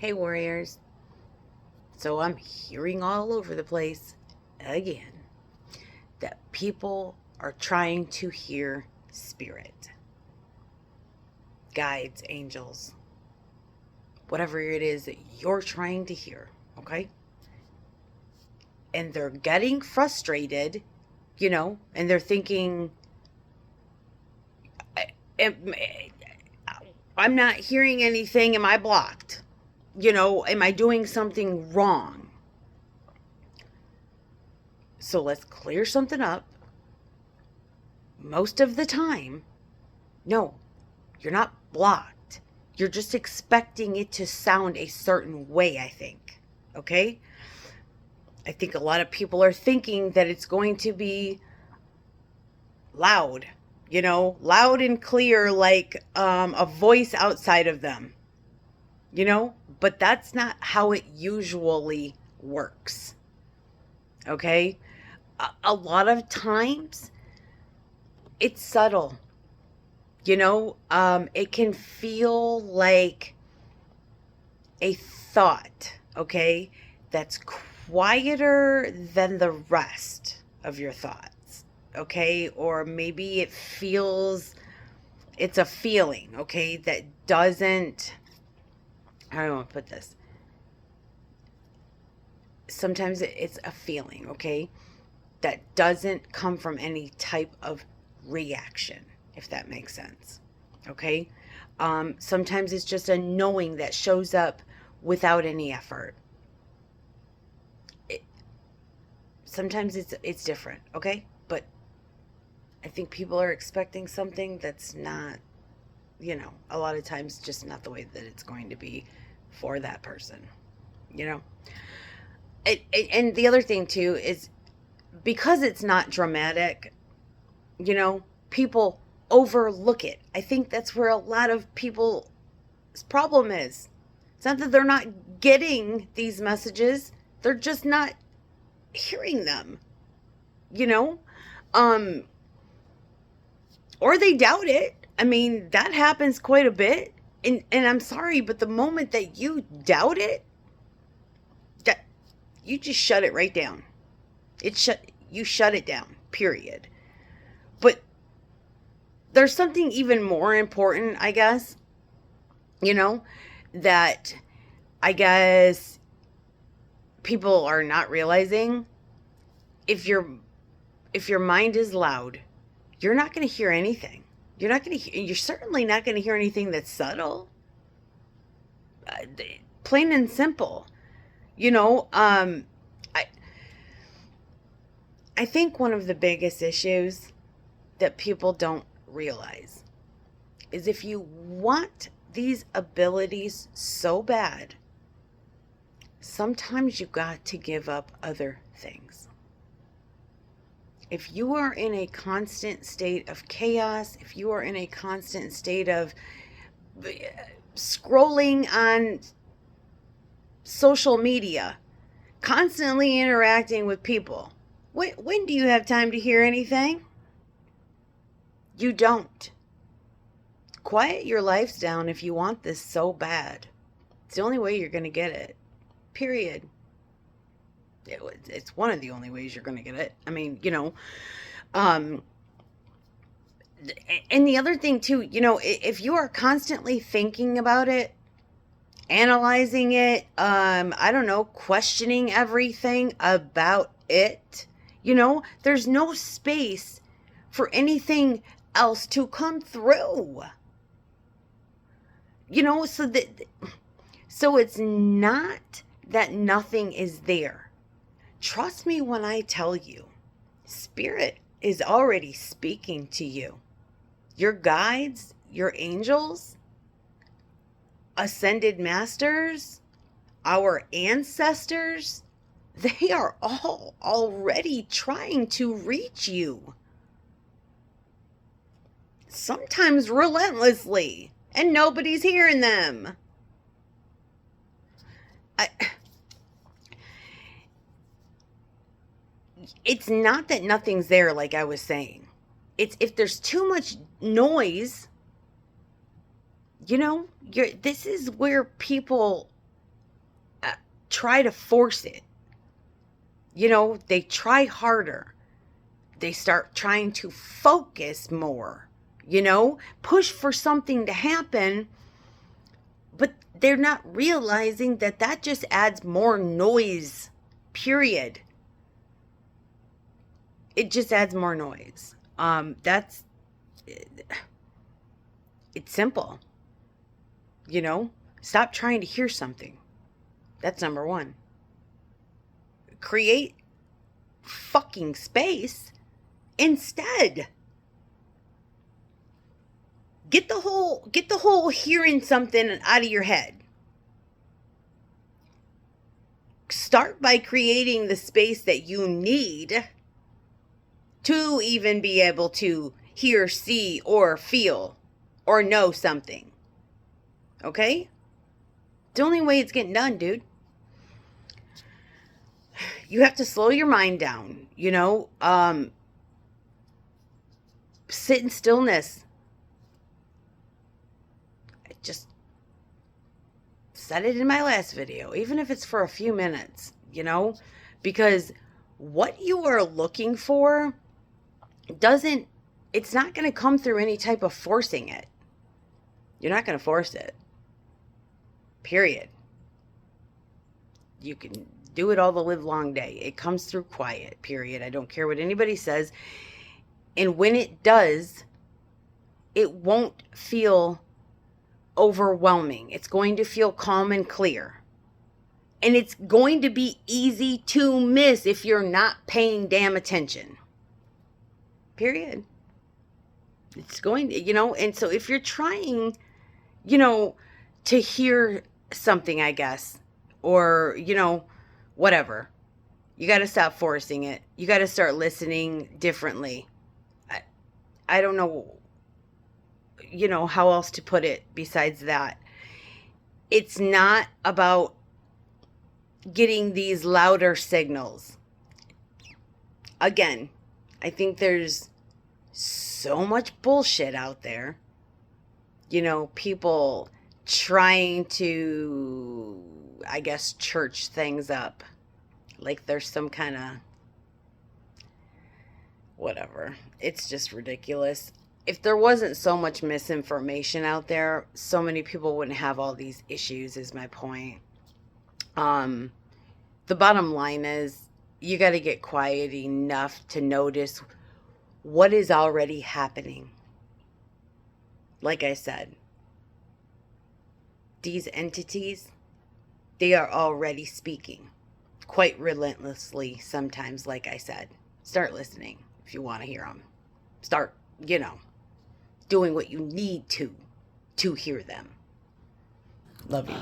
Hey, warriors. So I'm hearing all over the place again that people are trying to hear spirit, guides, angels, whatever it is that you're trying to hear, okay? And they're getting frustrated, and they're thinking, am, I'm not hearing anything. Am I blocked? Am I doing something wrong? So let's clear something up. Most of the time, no, you're not blocked. You're just expecting it to sound a certain way, I think. Okay? I think a lot of people are thinking that it's going to be loud, loud and clear, like a voice outside of them, but that's not how it usually works. Okay? A lot of times it's subtle. It can feel like a thought, okay, that's quieter than the rest of your thoughts, okay? Or maybe it's a feeling, okay, that doesn't, how do I want to put this? Sometimes it's a feeling, okay, that doesn't come from any type of reaction, if that makes sense, okay? Sometimes it's just a knowing that shows up without any effort. It, Sometimes it's different, okay? But I think people are expecting something that's not, a lot of times just not the way that it's going to be for that person, you know? And the other thing too is because it's not dramatic, people overlook it. I think that's where a lot of people's problem is. It's not that they're not getting these messages, they're just not hearing them, you know? Um, or they doubt it. I mean, that happens quite a bit. And I'm sorry, but the moment that you doubt it, that you just shut it right down. You shut it down. Period. But there's something even more important, I guess, you know, that I guess people are not realizing. If your mind is loud, you're not going to hear anything. You're certainly not going to hear anything that's subtle. Uh, Plain and simple. You know, I I think one of the biggest issues that people don't realize is if you want these abilities so bad, sometimes you got to give up other things. If you are in a constant state of chaos, if you are in a constant state of scrolling on social media, constantly interacting with people, when do you have time to hear anything? You don't. Quiet your lives down if you want this so bad. It's the only way you're going to get it. Period. It's one of the only ways you're going to get it. I mean, um, and the other thing too, if you are constantly thinking about it, analyzing it, I don't know, questioning everything about it, there's no space for anything else to come through. So it's not that nothing is there. Trust me when I tell you, spirit is already speaking to you. Your guides, your angels, ascended masters, our ancestors, they are all already trying to reach you. Sometimes relentlessly, and nobody's hearing them. It's not that nothing's there, like I was saying. It's if there's too much noise, this is where people try to force it. You know, they try harder. They start trying to focus more, you know, push for something to happen, but they're not realizing that that just adds more noise, period. It just adds more noise. It's simple, you know, stop trying to hear something. That's number one. Create fucking space instead. Get the whole hearing something out of your head. Start by creating the space that you need to even be able to hear, see, or feel, or know something. Okay? It's the only way it's getting done, dude. You have to slow your mind down, you know? Sit in stillness. I just said it in my last video, even if it's for a few minutes, you know? Because what you are looking for it's not going to come through any type of forcing it. You're not going to force it. Period. You can do it all the live long day. It comes through quiet, period. I don't care what anybody says. And when it does, it won't feel overwhelming. It's going to feel calm and clear. And it's going to be easy to miss if you're not paying damn attention. Period. It's going to, you know, and so if you're trying, you know, to hear something, I guess, or, you know, whatever, you got to stop forcing it. You got to start listening differently. I don't know, you know, how else to put it besides that. It's not about getting these louder signals. Again, I think there's so much bullshit out there. You know, people trying to, I guess, church things up. Like there's some kind of whatever. It's just ridiculous. If there wasn't so much misinformation out there, so many people wouldn't have all these issues, is my point. The bottom line is you got to get quiet enough to notice what is already happening. Like I said, these entities, they are already speaking quite relentlessly sometimes, like I said. Start listening if you want to hear them. Start, you know, doing what you need to hear them. Love you.